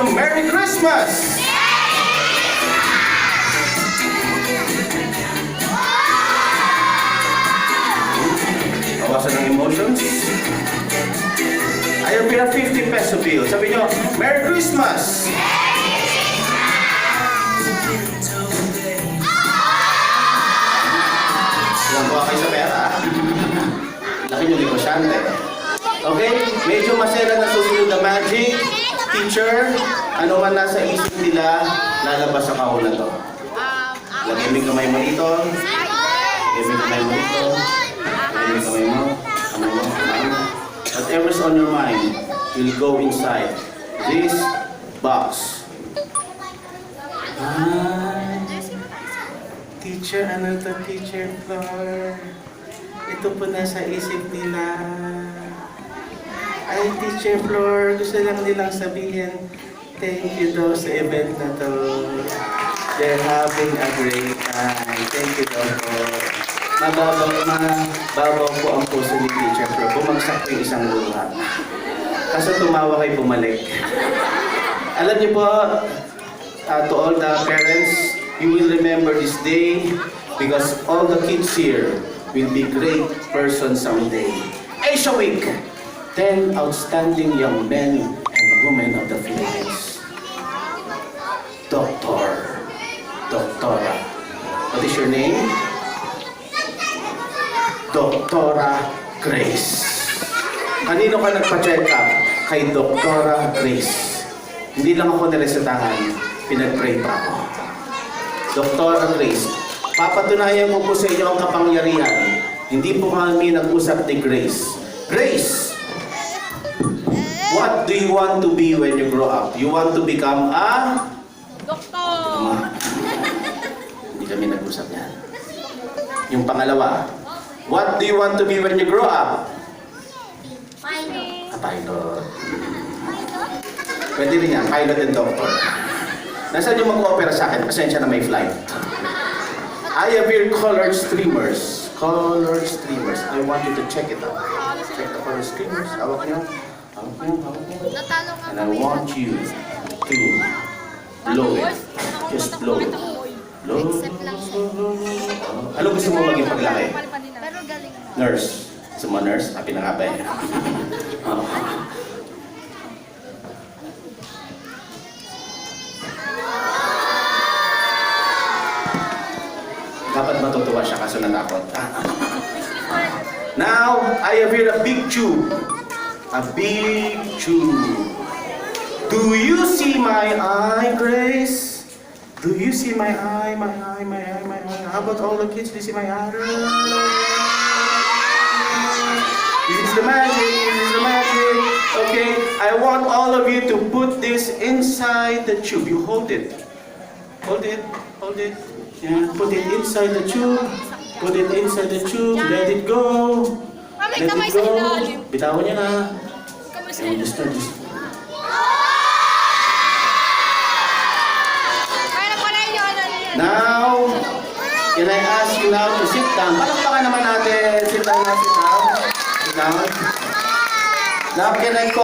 inyo Merry Christmas! Bawasan ng emotions. I have a 50 peso bill. Sabi nyo, Merry Christmas! Huwag po kayo sa pera. Laki nyo negosyante. Okay? Medyo masela na susunod na magic. Teacher, ano man nasa isip nila, lalabas sa kahon na to. Lagay mo yung kamay mo dito. Lagay mo yung kamay mo dito. Lagay mo yung kamay mo. Kamay mo. Kamay mo. Whatever's on your mind will go inside this box. Teacher, ano to, Teacher Flor? Ito po nasa isip nila. Ay, Teacher Flor, gusto lang nilang sabihin, thank you daw sa event na to. They're having a great time. Thank you daw po. Mababaw po ang puso ni Teacher Flor. Bumagsak po yung isang luha. Kaso tumawa kay bumalik. Alam niyo po, to all the parents, you will remember this day because all the kids here will be great persons someday. Asia Week! 10 outstanding young men and women of the Philippines. Doktora. What is your name? Doktora Grace. Kanino ka nagpa-check up? Kay Doktora Grace. Hindi lang ako niresetahan, pinag-pray pa ako. Doktora Grace, papatunayan ko po sa inyo ang kapangyarihan. Hindi po kami nag-usap ni Grace. Grace! What do you want to be when you grow up? You want to become a... Doktor! Hindi kami nag-usap yan. Yung pangalawa, what do you want to be when you grow up? A pilot. Pwede rin yan, pilot and doctor. Nasaan yung mag-opera sa akin? Pasensya na may flight. I have here colored streamers. Colored streamers. I want you to check it out. Check the colored streamers. Hawak nyo. And I want you to blow it. Just blow it. Blow. Ano gusto mo maging paglaki? Nurse. Gusto mo nurse? Pinangabay. Dapat matutuwa siya kaso natakot. Now, I have here a big tube. A big tube. Do you see my eye, Grace? Do you see my eye, my eye, my eye, my eye? How about all the kids? Do you see my eye? This is the magic, this is the magic. Okay, I want all of you to put this inside the tube. You hold it. Hold it, hold it. Yeah, put it inside the tube. Put it inside the tube. Let it go. Let it go. Bitawan niya na. And just start this. Now, can I ask you now to sit down? Palakpakan naman natin. Sit down na, sit down. Sit down. Now, can I call